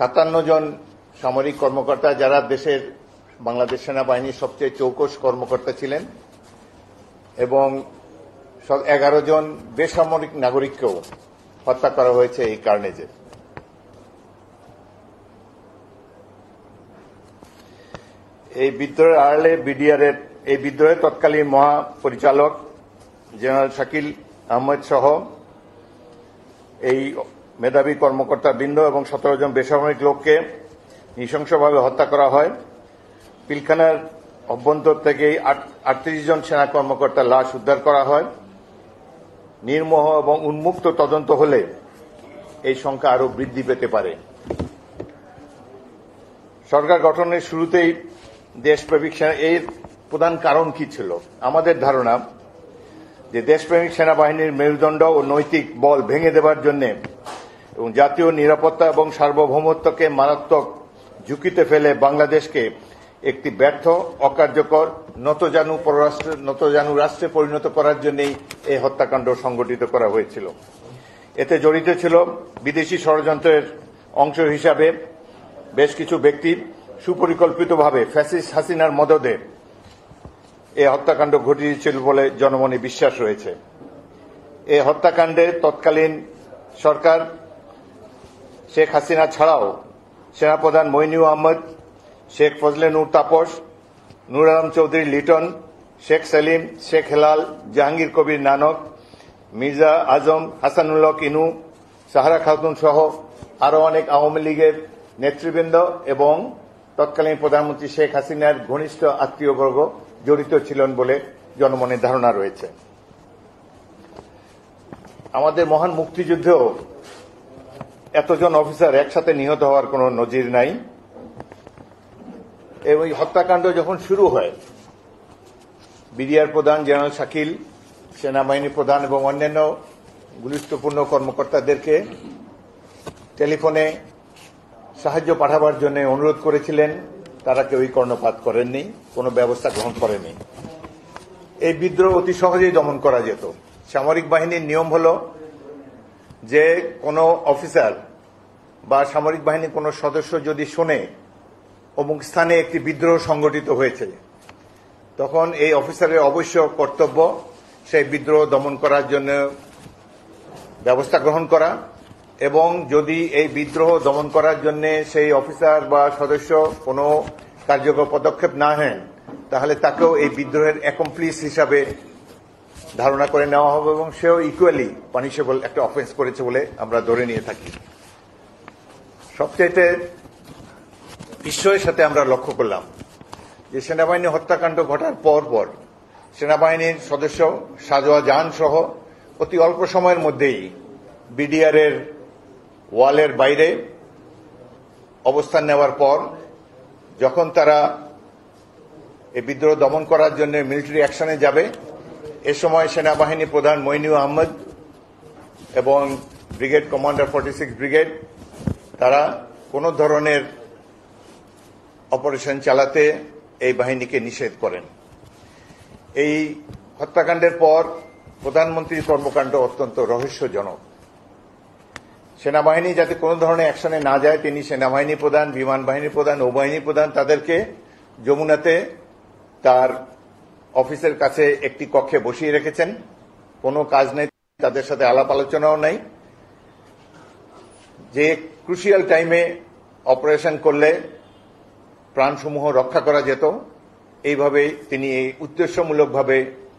57 জন সামরিক কর্মকর্তা যারা দেশের বাংলাদেশ সেনাবাহিনীর সবচেয়ে চৌকস কর্মকর্তা ছিলেন এবং 11 জন বেসামরিক নাগরিককেও হত্যা করা হয়েছে এই কার্নেজে। এই বিদ্রোহের আড়ালে বিডিআরের এই বিদ্রোহের তৎকালীন মহাপরিচালক জেনারেল শাকিল আহমেদ সহ এই মেধাবী কর্মকর্তা বৃন্দ এবং 17 জন বেসামরিক লোককে নৃশংসভাবে হত্যা করা হয়। পিলখানার অভ্যন্তর থেকে 38 জন সেনা কর্মকর্তার লাশ উদ্ধার করা হয়। নির্মোহ এবং উন্মুক্ত তদন্ত হলে এই সংখ্যা আরও বৃদ্ধি পেতে পারে। সরকার গঠনের শুরুতেই দেশপ্রেমিক সেনা এর প্রধান কারণ কি ছিল? আমাদের ধারণা যে দেশপ্রেমিক সেনাবাহিনীর মেরুদণ্ড ও নৈতিক বল ভেঙে দেবার জন্য এবং জাতীয় নিরাপত্তা এবং সার্বভৌমত্বকে মারাত্মক ঝুঁকিতে ফেলে বাংলাদেশকে একটি ব্যর্থ, অকার্যকর, নতজানু রাষ্ট্রে পরিণত করার জন্যই এই হত্যাকাণ্ড সংগঠিত করা হয়েছিল। এতে জড়িত ছিল বিদেশি ষড়যন্ত্রের অংশ হিসাবে বেশ কিছু ব্যক্তি সুপরিকল্পিতভাবে ফ্যাসিস্ট হাসিনার মদদে এই হত্যাকাণ্ড ঘটিয়েছিল বলে জনমনে বিশ্বাস রয়েছে। এই হত্যাকাণ্ডে তৎকালীন সরকার শেখ হাসিনা ছাড়াও সেনাপ্রধান মইনুল আহমেদ, শেখ ফজলে নূর তাপস, নূর আলম চৌধুরী লিটন, শেখ সেলিম, শেখ হেলাল, জাহাঙ্গীর কবির নানক, মির্জা আজম, হাসানুল্লাহ কিনু, সাহারা খাতুন সহ আরও অনেক আওয়ামী লীগের নেতৃবৃন্দ এবং তৎকালীন প্রধানমন্ত্রী শেখ হাসিনার ঘনিষ্ঠ আত্মীয়বর্গ জড়িত ছিলেন বলে জনমনের ধারণা রয়েছে। আমাদের মহান মুক্তিযুদ্ধেও এতজন অফিসার একসাথে নিহত হওয়ার কোন নজির নাই। এবং এই হত্যাকাণ্ড যখন শুরু হয়, বিডিআর প্রধান জেনারেল শাকিল, সেনাবাহিনী প্রধান এবং অন্যান্য গুরুত্বপূর্ণ কর্মকর্তাদেরকে টেলিফোনে সাহায্য পাঠাবার জন্য অনুরোধ করেছিলেন। তারা কেউই কর্ণপাত করেননি, কোনো ব্যবস্থা গ্রহণ করেনি। এই বিদ্রোহ অতি সহজেই দমন করা যেত। সামরিক বাহিনীর নিয়ম হল যে কোনো অফিসার বা সামরিক বাহিনীর কোনো সদস্য যদি শোনে অমুক স্থানে একটি বিদ্রোহ সংগঠিত হয়েছে, তখন এই অফিসারের অবশ্য কর্তব্য সেই বিদ্রোহ দমন করার জন্য ব্যবস্থা গ্রহণ করা এবং যদি এই বিদ্রোহ দমন করার জন্য সেই অফিসার বা সদস্য কোনো কার্যকর পদক্ষেপ না নেন, তাহলে তাকেও এই বিদ্রোহের অ্যাকমপ্লিস হিসাবে ধারণা করে নেওয়া হবে এবং সেও ইকুয়ালি পানিশেবল একটা অফেন্স করেছে বলে আমরা ধরে নিয়ে থাকি। সবচাইতে বিস্ময়ের সাথে আমরা লক্ষ্য করলাম যে সেনাবাহিনী হত্যাকাণ্ড ঘটার পর সেনাবাহিনীর সদস্য সাজোয়া জাহান সহ অতি অল্প সময়ের মধ্যেই বিডিআরের ওয়ালের বাইরে অবস্থান নেওয়ার পর যখন তারা এই বিদ্রোহ দমন করার জন্য মিলিটারি অ্যাকশনে যাবে, এ সময় সেনাবাহিনী প্রধান মইনুল আহমেদ এবং ব্রিগেড কমান্ডার 46 ব্রিগেড তারা কোন ধরনের অপারেশন চালাতে এই বাহিনীকে নিষেধ করেন। এই হত্যাকাণ্ডের পর প্রধানমন্ত্রীর কর্মকাণ্ড অত্যন্ত রহস্যজনক। সেনাবাহিনী যাতে কোনো ধরনের অ্যাকশনে না যায়, তিনি সেনাবাহিনী প্রধান, বিমান বাহিনী প্রধান, নৌবাহিনী প্রধান তাদেরকে যমুনাতে তার অফিসের কাছে একটি কক্ষে বসিয়ে রেখেছেন। কোনো কাজ নেই, তাদের সাথে আলাপ আলোচনাও নাই। যে ক্রুশিয়াল টাইমে অপারেশন করলে প্রাণসমূহ রক্ষা করা যেত, এইভাবে তিনি এই উদ্দেশ্যমূলকভাবে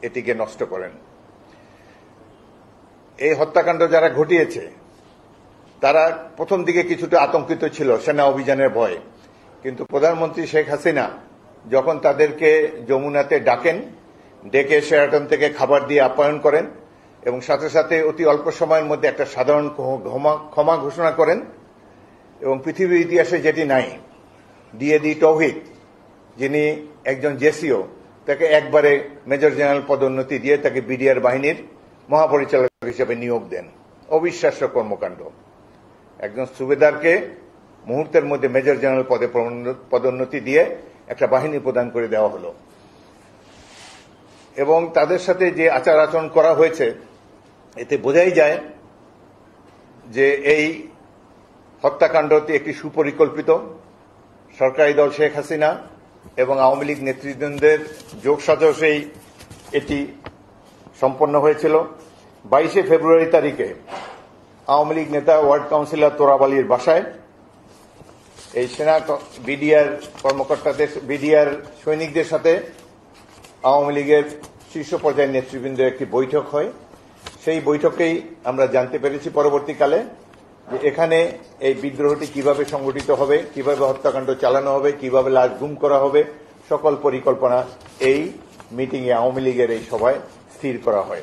এটিকে নষ্ট করেন। এই হত্যাকাণ্ড যারা ঘটিয়েছে তারা প্রথম দিকে কিছুটা আতঙ্কিত ছিল সেনা অভিযানের ভয়ে, কিন্তু প্রধানমন্ত্রী শেখ হাসিনা যখন তাদেরকে যমুনাতে ডাকেন, ডেকে শেরাটন থেকে খাবার দিয়ে আপ্যায়ন করেন এবং সাথে সাথে অতি অল্প সময়ের মধ্যে একটা সাধারণ ক্ষমা ঘোষণা করেন এবং পৃথিবীর ইতিহাসে যেটি নাই, ডিএডি তৌহিদ যিনি একজন জেসিও, তাকে একবারে মেজর জেনারেল পদোন্নতি দিয়ে তাকে বিডিআর বাহিনীর মহাপরিচালক হিসেবে নিয়োগ দেন। অবিশ্বাস্য কর্মকাণ্ড। একজন সুবেদারকে মুহূর্তের মধ্যে মেজর জেনারেল পদে পদোন্নতি দিয়ে একটা বাহিনী প্রদান করে দেওয়া হলো এবং তাদের সাথে যে আচার আচরণ করা হয়েছে এতে বোঝাই যায় যে এই হত্যাকাণ্ডটি একটি সুপরিকল্পিত সরকারি দল শেখ হাসিনা এবং আওয়ামী লীগ নেতৃবৃন্দের যোগসাজশেই এটি সম্পন্ন হয়েছিল। 22 ফেব্রুয়ারি তারিখে আওয়ামী লীগ নেতা ওয়ার্ড কাউন্সিলর তোরাব আলীর বাসায় এই সেনা বিডিআর কর্মকর্তাদের বিডিআর সৈনিকদের সাথে আওয়ামী লীগের শীর্ষ পর্যায়ের নেতৃবৃন্দের একটি বৈঠক হয়। সেই বৈঠকেই আমরা জানতে পেরেছি পরবর্তীকালে যে এখানে এই বিদ্রোহটি কিভাবে সংগঠিত হবে, কিভাবে হত্যাকাণ্ড চালানো হবে, কিভাবে লাশ গুম করা হবে, সকল পরিকল্পনা এই মিটিংয়ে আওয়ামী লীগের এই সভায় স্থির করা হয়।